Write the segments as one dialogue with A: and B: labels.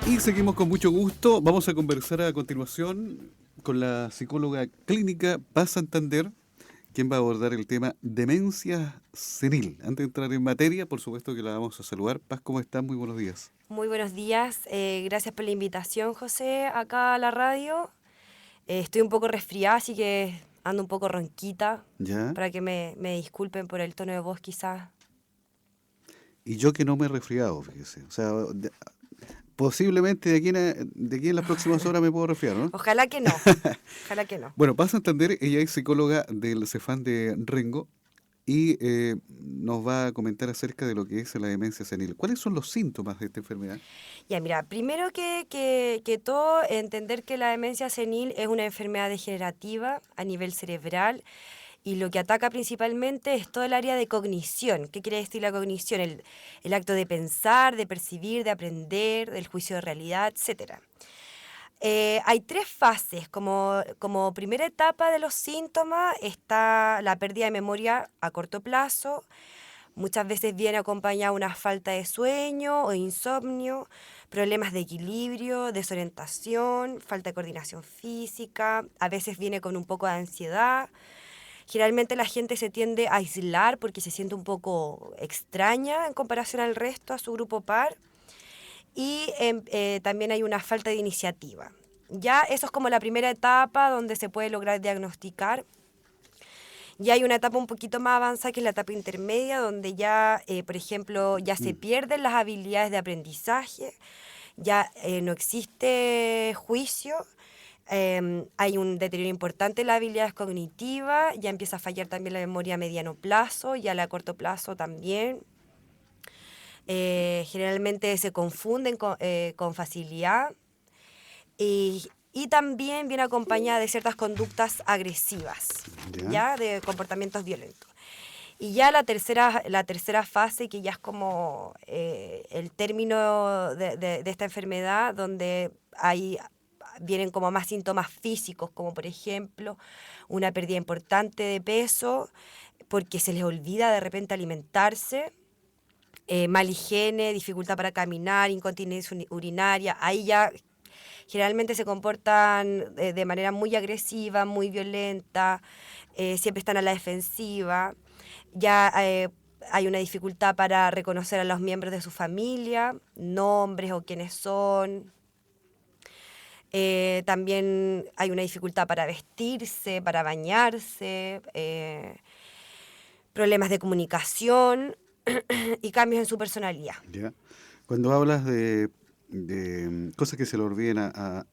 A: Y seguimos con mucho gusto. Vamos a conversar a continuación con la psicóloga clínica Paz Santander, quien va a abordar el tema demencia senil. Antes de entrar en materia, por supuesto que la vamos a saludar. Paz, ¿cómo estás? Muy buenos días.
B: Muy buenos días, gracias por la invitación, José, acá a la radio. Estoy un poco resfriada, así que ando un poco ronquita,
A: ¿Ya?
B: para que me disculpen por el tono de voz quizás.
A: Y yo que no me he resfriado, fíjese. O sea, posiblemente de aquí en las próximas horas me puedo resfriar, ¿no?
B: Ojalá que no, ojalá que no.
A: Bueno, Paz Santander, ella es psicóloga del Cefán de Rengo y nos va a comentar acerca de lo que es la demencia senil. ¿Cuáles son los síntomas de esta enfermedad?
B: Ya, mira, primero que todo, entender que la demencia senil es una enfermedad degenerativa a nivel cerebral y lo que ataca principalmente es todo el área de cognición. ¿Qué quiere decir la cognición? El acto de pensar, de percibir, de aprender, del juicio de realidad, etcétera. Hay tres fases. Como primera etapa de los síntomas está la pérdida de memoria a corto plazo. Muchas veces viene acompañada de una falta de sueño o insomnio, problemas de equilibrio, desorientación, falta de coordinación física. A veces viene con un poco de ansiedad. Generalmente la gente se tiende a aislar porque se siente un poco extraña en comparación al resto, a su grupo par. Y también hay una falta de iniciativa. Ya eso es como la primera etapa donde se puede lograr diagnosticar. Y hay una etapa un poquito más avanzada que es la etapa intermedia, donde ya, por ejemplo, ya se
A: Mm.
B: pierden las habilidades de aprendizaje, ya no existe juicio, hay un deterioro importante en las habilidades cognitivas, ya empieza a fallar también la memoria a mediano plazo y a la corto plazo también. Generalmente se confunden con facilidad y también viene acompañada de ciertas conductas agresivas,
A: ¿Ya?
B: ya de comportamientos violentos. Y ya la tercera fase, que ya es como el término de esta enfermedad, donde vienen como más síntomas físicos, como por ejemplo una pérdida importante de peso, porque se les olvida de repente alimentarse, mal higiene, dificultad para caminar, incontinencia urinaria. Ahí ya generalmente se comportan de manera muy agresiva, muy violenta, siempre están a la defensiva. Ya hay una dificultad para reconocer a los miembros de su familia, nombres o quiénes son. También hay una dificultad para vestirse, para bañarse, problemas de comunicación y cambios en su personalidad.
A: ¿Ya? Cuando hablas de cosas que se le olviden a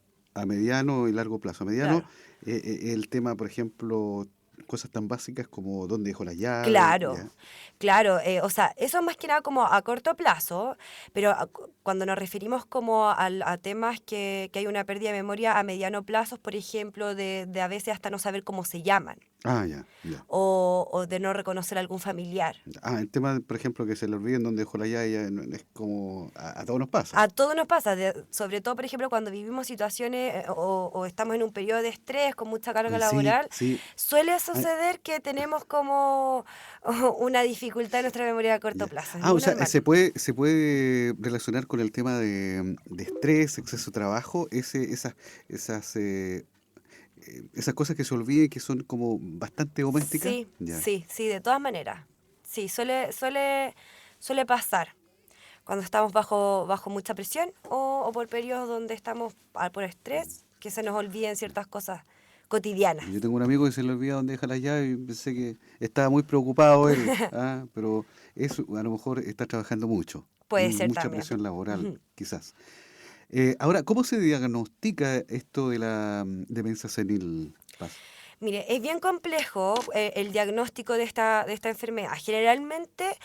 A: mediano y largo plazo. A mediano,
B: Claro.
A: el tema, por ejemplo, cosas tan básicas como dónde dejó la llave,
B: Claro,
A: ¿ya?
B: claro, o sea, eso es más que nada como a corto plazo, pero cuando nos referimos como a temas que hay una pérdida de memoria a mediano plazo, por ejemplo, de a veces hasta no saber cómo se llaman
A: Ah, ya, ya.
B: o de no reconocer a algún familiar.
A: Ah, el tema, por ejemplo, que se le olviden dónde dejó la llave, ya es como a todos nos pasa.
B: A todos nos pasa, sobre todo, por ejemplo, cuando vivimos situaciones o estamos en un periodo de estrés con mucha carga
A: Sí,
B: laboral,
A: sí.
B: suele
A: Ah,
B: suceder que tenemos como una dificultad en nuestra memoria a corto
A: ya.
B: plazo, es
A: Ah, o
B: muy
A: sea,
B: normal.
A: se puede relacionar con el tema de estrés, exceso de trabajo, esas cosas que se olviden que son como bastante domésticas.
B: Sí,
A: Ya.
B: sí, sí, de todas maneras. Sí, suele pasar cuando estamos bajo mucha presión o por periodos donde estamos por estrés, que se nos olviden ciertas cosas cotidianas.
A: Yo tengo un amigo que se le olvida dónde deja la llave y pensé que estaba muy preocupado él, pero eso a lo mejor está trabajando mucho,
B: Puede ser
A: mucha
B: también.
A: presión laboral,
B: Ujú.
A: quizás. Ahora, ¿cómo se diagnostica esto de la demencia senil, Paz?
B: Mire, es bien complejo el diagnóstico de esta enfermedad. Generalmente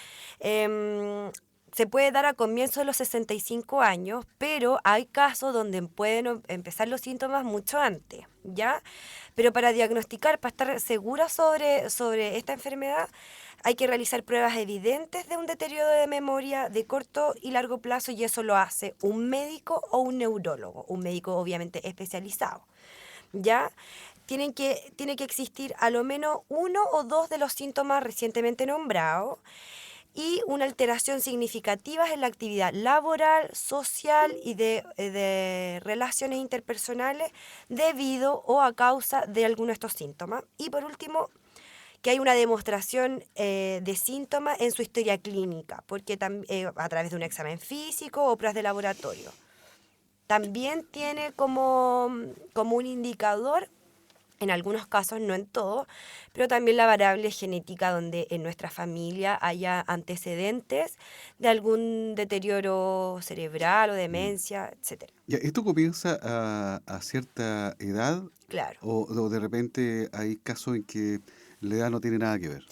B: se puede dar a comienzos de los 65 años, pero hay casos donde pueden empezar los síntomas mucho antes, ¿ya? Pero para diagnosticar, para estar segura sobre esta enfermedad, hay que realizar pruebas evidentes de un deterioro de memoria de corto y largo plazo y eso lo hace un médico o un neurólogo, un médico obviamente especializado. ¿Ya? Tiene que existir a lo menos uno o dos de los síntomas recientemente nombrados y una alteración significativa en la actividad laboral, social y de relaciones interpersonales debido o a causa de alguno de estos síntomas. Y por último, que hay una demostración de síntomas en su historia clínica, porque a través de un examen físico o pruebas de laboratorio. También tiene como un indicador, en algunos casos, no en todos, pero también la variable genética donde en nuestra familia haya antecedentes de algún deterioro cerebral o
A: Mm.
B: demencia, etcétera.
A: Ya, ¿esto comienza a cierta edad
B: Claro.
A: o de repente hay casos en que la edad no tiene nada que ver?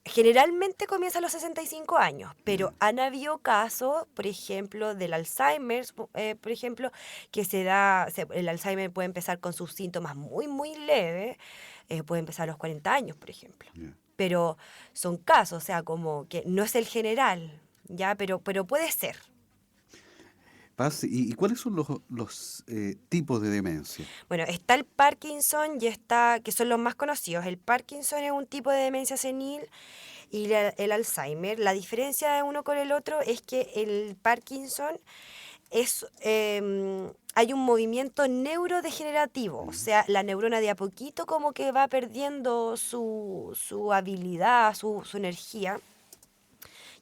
B: Generalmente comienza a los 65 años, pero
A: Ya.
B: han habido casos, por ejemplo, del Alzheimer, por ejemplo, el Alzheimer puede empezar con sus síntomas muy, muy leves, puede empezar a los 40 años, por ejemplo.
A: Ya.
B: Pero son casos, o sea, como que no es el general, ¿ya? Pero puede ser.
A: Paz, ¿y cuáles son los tipos de demencia?
B: Bueno, está el Parkinson y está, que son los más conocidos. El Parkinson es un tipo de demencia senil y el Alzheimer. La diferencia de uno con el otro es que el Parkinson hay un movimiento neurodegenerativo, o
A: Ujú.
B: sea, la neurona de a poquito como que va perdiendo su habilidad, su energía,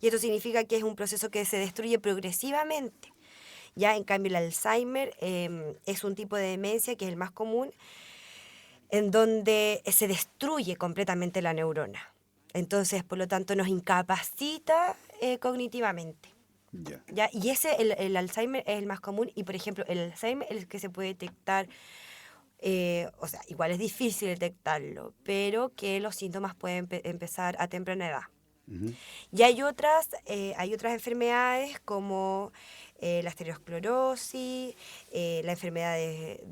B: y esto significa que es un proceso que se destruye progresivamente. Ya en cambio el Alzheimer es un tipo de demencia que es el más común, en donde se destruye completamente la neurona. Entonces, por lo tanto, nos incapacita cognitivamente.
A: Ya.
B: ¿Ya? Y el Alzheimer es el más común y, por ejemplo, el Alzheimer es el que se puede detectar, o sea, igual es difícil detectarlo, pero que los síntomas pueden empezar a temprana edad.
A: Ujú.
B: Y hay otras enfermedades como la estereosclerosis, la enfermedad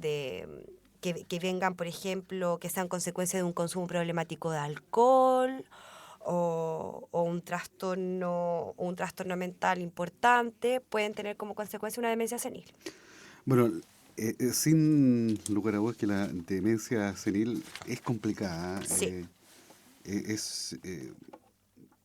B: que vengan, por ejemplo, que sean consecuencia de un consumo problemático de alcohol o un trastorno mental importante, pueden tener como consecuencia una demencia senil.
A: Bueno, sin lugar a dudas que la demencia senil es complicada.
B: Sí,
A: Eh, es, eh,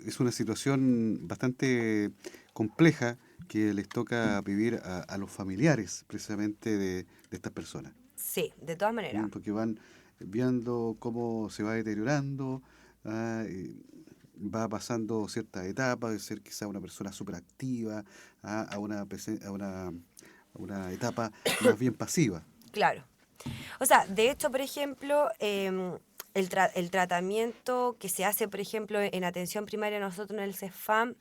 A: es una situación bastante compleja que les toca vivir a los familiares precisamente de estas personas.
B: sí, de todas maneras.
A: Porque van viendo cómo se va deteriorando, va pasando ciertas etapas, de ser quizá una persona súper activa a una etapa más bien pasiva.
B: Claro. O sea, de hecho, por ejemplo, el tratamiento que se hace, por ejemplo, en atención primaria nosotros en el CEFAM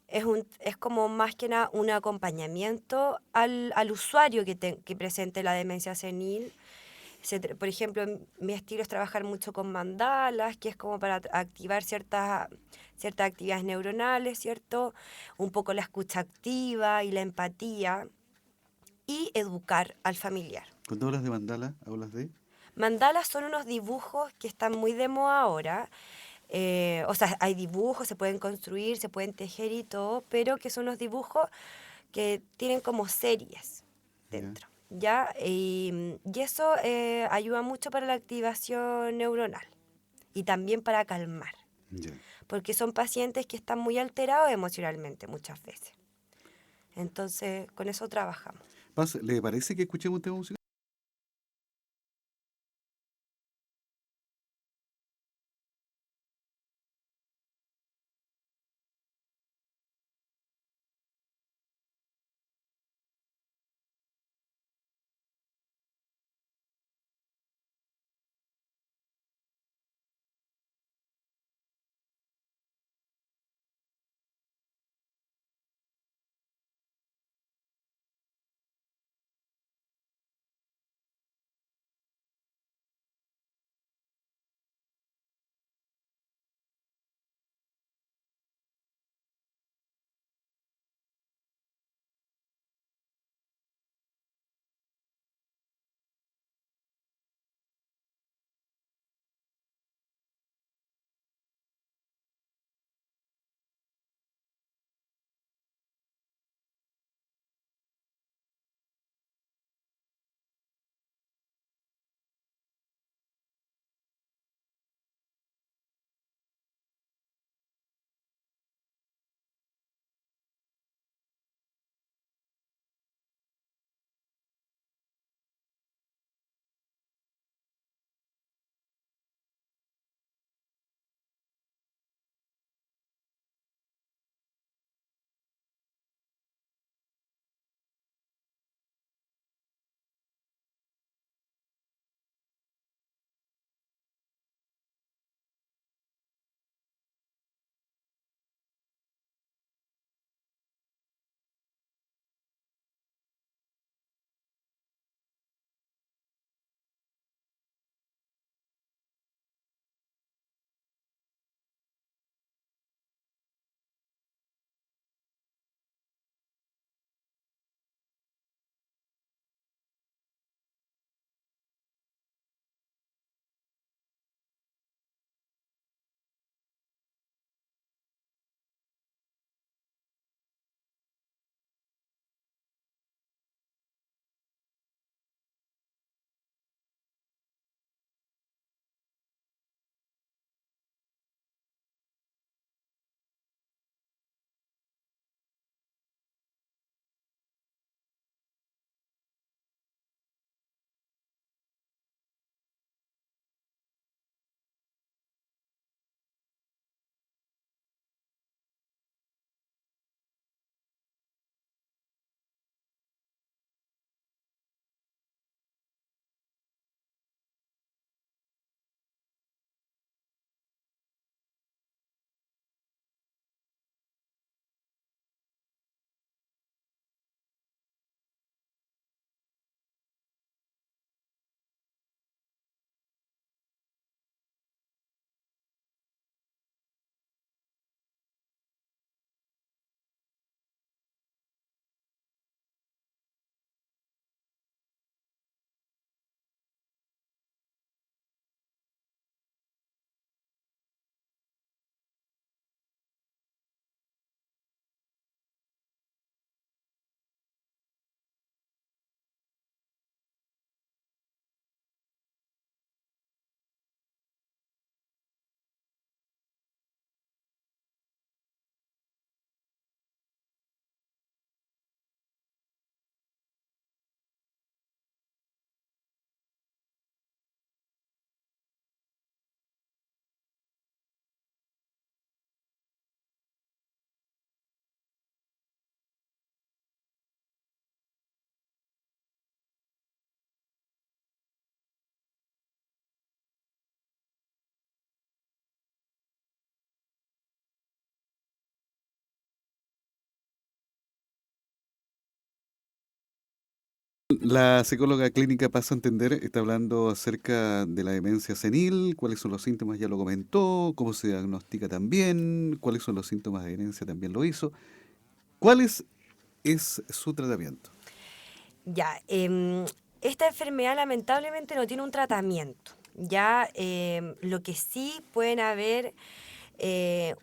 B: es como más que nada un acompañamiento al usuario que presente la demencia senil. Por ejemplo, mi estilo es trabajar mucho con mandalas, que es como para activar ciertas actividades neuronales, ¿cierto? Un poco la escucha activa y la empatía y educar al familiar.
A: Cuando hablas de mandala, hablas de...
B: Mandalas son unos dibujos que están muy de moda ahora. O sea, hay dibujos, se pueden construir, se pueden tejer y todo, pero que son unos dibujos que tienen como series
A: Ya,
B: dentro, ¿ya? Y eso ayuda mucho para la activación neuronal y también para calmar,
A: ya.
B: porque son pacientes que están muy alterados emocionalmente muchas veces. Entonces, con eso trabajamos.
A: Paz, ¿le parece que escuchemos un tema musical? La psicóloga clínica Paz Santander está hablando acerca de la demencia senil, cuáles son los síntomas, ya lo comentó, cómo se diagnostica también, cuáles son los síntomas de demencia, también lo hizo. ¿Es su tratamiento?
B: Ya, esta enfermedad lamentablemente no tiene un tratamiento. Ya, lo que sí pueden haber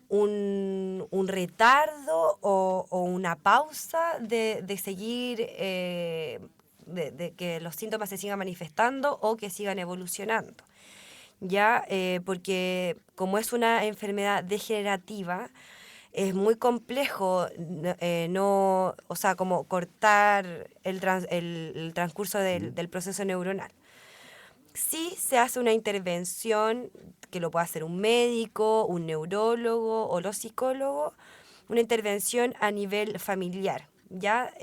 B: un retardo o una pausa de seguir, de que los síntomas se sigan manifestando o que sigan evolucionando. Ya, porque como es una enfermedad degenerativa, es muy complejo no, o sea, como cortar el transcurso
A: ¿Mm?
B: del proceso neuronal. Sí se hace una intervención que lo puede hacer un médico, un neurólogo o los psicólogos, una intervención a nivel familiar, ¿ya?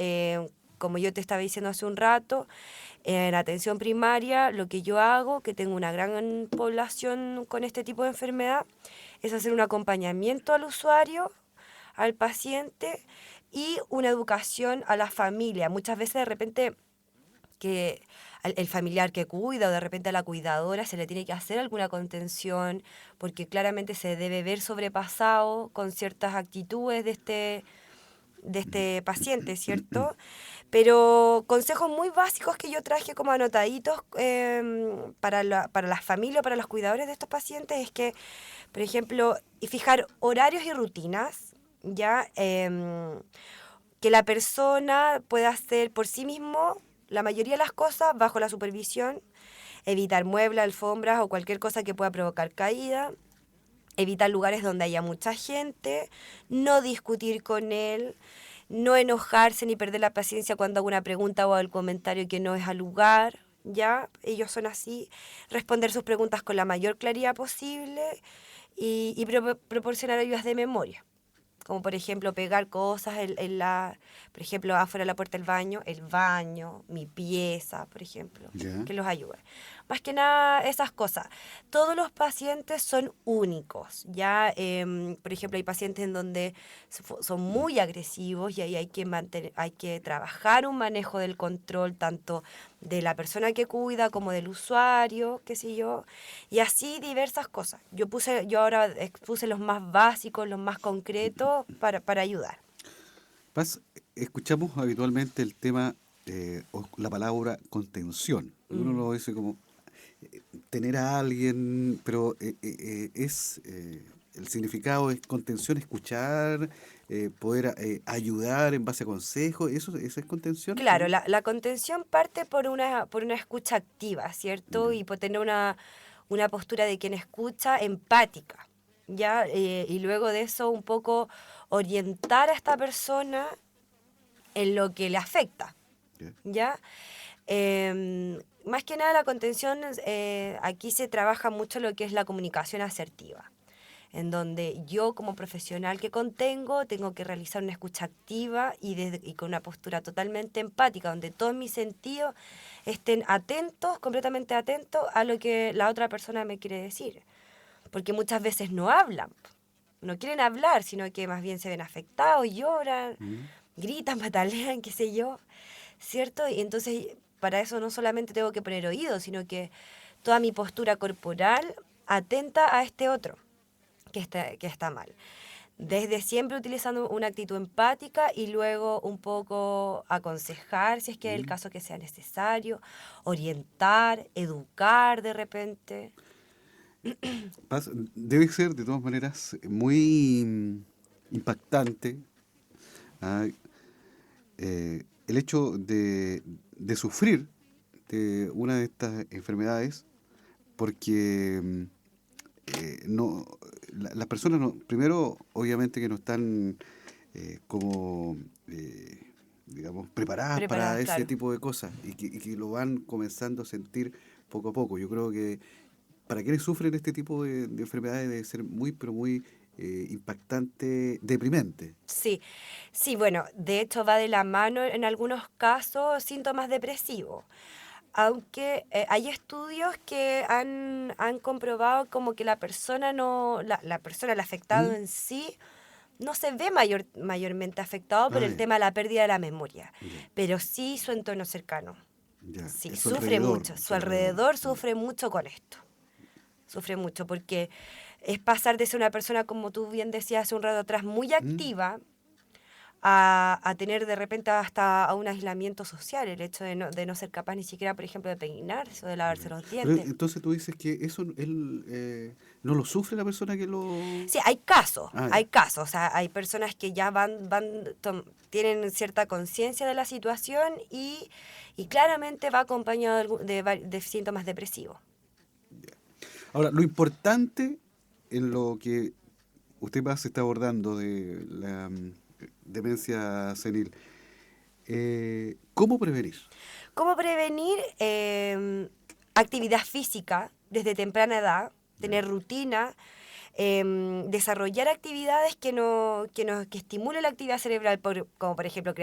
B: Como yo te estaba diciendo hace un rato, en atención primaria lo que yo hago, que tengo una gran población con este tipo de enfermedad, es hacer un acompañamiento al usuario, al paciente y una educación a la familia. Muchas veces de repente que el familiar que cuida o de repente a la cuidadora se le tiene que hacer alguna contención porque claramente se debe ver sobrepasado con ciertas actitudes de este paciente, ¿cierto? Pero consejos muy básicos que yo traje como anotaditos para las familias, para los cuidadores de estos pacientes es que, por ejemplo, y fijar horarios y rutinas, ya que la persona pueda hacer por sí mismo la mayoría de las cosas bajo la supervisión, evitar muebles, alfombras o cualquier cosa que pueda provocar caída, evitar lugares donde haya mucha gente, no discutir con él, no enojarse ni perder la paciencia cuando haga una pregunta o el comentario que no es al lugar, ¿ya? Ellos son así, responder sus preguntas con la mayor claridad posible y proporcionar ayudas de memoria como por ejemplo pegar cosas por ejemplo, afuera de la puerta del baño, el baño, mi pieza, por ejemplo,
A: Ya.
B: que los ayude. Más que nada esas cosas. Todos los pacientes son únicos, ya, por ejemplo, hay pacientes en donde son muy agresivos y ahí hay que trabajar un manejo del control tanto de la persona que cuida como del usuario, qué sé yo, y así diversas cosas. Yo ahora expuse los más básicos, los más concretos para ayudar.
A: Paz, escuchamos habitualmente el tema o la palabra contención. Uno
B: Mm.
A: lo dice como tener a alguien, pero el significado es contención, escuchar, poder ayudar en base a consejos, ¿eso es contención o
B: Claro,
A: no?
B: la contención parte por una escucha activa, ¿cierto?
A: Ya,
B: Y por tener una postura de quien escucha empática, ¿ya? Y luego de eso un poco orientar a esta persona en lo que le afecta,
A: ya,
B: ¿ya? Más que nada la contención, aquí se trabaja mucho lo que es la comunicación asertiva, en donde yo como profesional que contengo tengo que realizar una escucha activa y con una postura totalmente empática, donde todos mis sentidos estén atentos, completamente atentos a lo que la otra persona me quiere decir, porque muchas veces no hablan, no quieren hablar, sino que más bien se ven afectados, lloran,
A: mm,
B: gritan, patalean, qué sé yo, ¿cierto? Y entonces para eso no solamente tengo que poner oídos, sino que toda mi postura corporal atenta a este otro que está mal. Desde siempre utilizando una actitud empática y luego un poco aconsejar si es que es el
A: mm.
B: caso que sea necesario, orientar, educar de repente.
A: Paz, debe ser de todas maneras muy impactante, ah, el hecho de sufrir de una de estas enfermedades porque no, las personas no, primero obviamente que no están como digamos preparadas para
B: Preparadas,
A: ese
B: claro.
A: tipo de cosas y que lo van comenzando a sentir poco a poco. Yo creo que para quienes sufren este tipo de enfermedades debe ser muy pero muy impactante, deprimente.
B: Sí, sí, bueno, de hecho va de la mano en algunos casos síntomas depresivos. Aunque hay estudios que han comprobado como que la persona no, la persona, el afectado
A: ¿Mm?
B: en sí, no se ve mayormente afectado por
A: Ah,
B: el
A: ya,
B: tema de la pérdida de la memoria,
A: ya.
B: pero sí su entorno cercano.
A: Ya,
B: Sí,
A: es su
B: sufre
A: alrededor,
B: mucho, su
A: su alrededor.
B: alrededor sufre mucho con esto. Sufre mucho porque es pasar de ser una persona, como tú bien decías hace un rato atrás, muy
A: ¿Mm?
B: activa a tener de repente hasta a un aislamiento social, el hecho de no ser capaz ni siquiera, por ejemplo, de peinarse o de lavarse
A: Ya.
B: los
A: Pero
B: dientes.
A: entonces tú dices que eso él no lo sufre la persona que lo...
B: Sí,
A: Ah,
B: hay
A: ya.
B: casos, o sea, hay personas que ya tienen cierta conciencia de la situación y claramente va acompañado de síntomas depresivos.
A: Ahora, lo importante en lo que usted más está abordando de la demencia senil, ¿cómo prevenir?
B: ¿Cómo prevenir? Actividad física desde temprana edad,
A: Ya.
B: tener rutina, desarrollar actividades que estimulen la actividad cerebral, como por ejemplo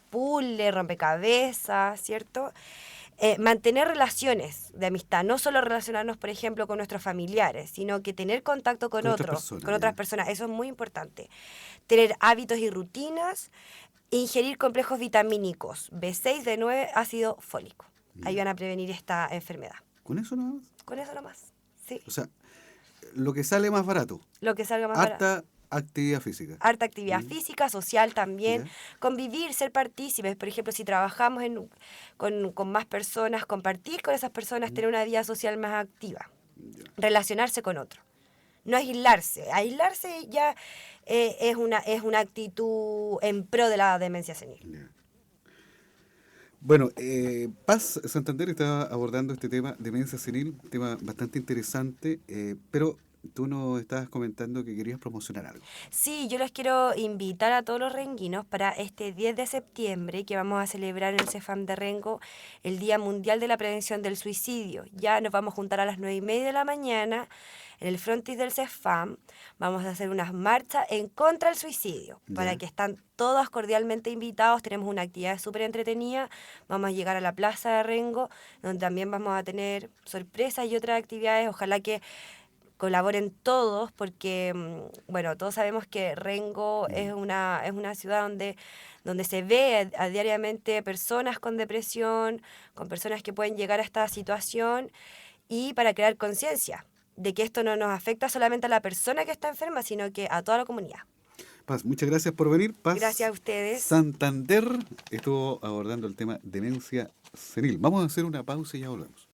B: puzzle, rompecabezas, ¿cierto? Mantener relaciones de amistad, no solo relacionarnos, por ejemplo, con nuestros familiares, sino que tener contacto con
A: Con otras
B: otros,
A: personas,
B: con otras
A: ya.
B: personas, eso es muy importante. Tener hábitos y rutinas, ingerir complejos vitamínicos B6, B9, ácido fólico.
A: Ya.
B: Ayudan a prevenir esta enfermedad.
A: ¿Con eso nada más?
B: Con eso nomás. Sí,
A: O sea, lo que sale más barato,
B: lo que salga más barato.
A: harta actividad física.
B: Harta actividad
A: ¿Mm?
B: física, social también,
A: ¿Ya?
B: convivir, ser partícipes. Por ejemplo, si trabajamos con más personas, compartir con esas personas,
A: ¿Mm?
B: tener una vida social más activa,
A: Ya.
B: relacionarse con otros. No aislarse. Aislarse ya es una actitud en pro de la demencia senil.
A: Ya. Bueno, Paz Santander está abordando este tema, demencia senil, un tema bastante interesante, pero tú nos estabas comentando que querías promocionar algo.
B: Sí, yo los quiero invitar a todos los renguinos para este 10 de septiembre que vamos a celebrar en el CEFAM de Rengo el Día Mundial de la Prevención del Suicidio. Ya nos vamos a juntar a las 9:30 de la mañana en el frontis del CEFAM. Vamos a hacer unas marchas en contra del suicidio, para
A: ¿Ya?
B: que están todos cordialmente invitados. Tenemos una actividad súper entretenida. Vamos a llegar a la Plaza de Rengo, donde también vamos a tener sorpresas y otras actividades. Ojalá que colaboren todos porque, bueno, todos sabemos que Rengo
A: Mm.
B: es una ciudad donde se ve a diariamente personas con depresión, con personas que pueden llegar a esta situación y para crear conciencia de que esto no nos afecta solamente a la persona que está enferma, sino que a toda la comunidad.
A: Paz, muchas gracias por venir.
B: Gracias
A: Paz
B: a ustedes.
A: Santander estuvo abordando el tema demencia senil. Vamos a hacer una pausa y ya volvemos.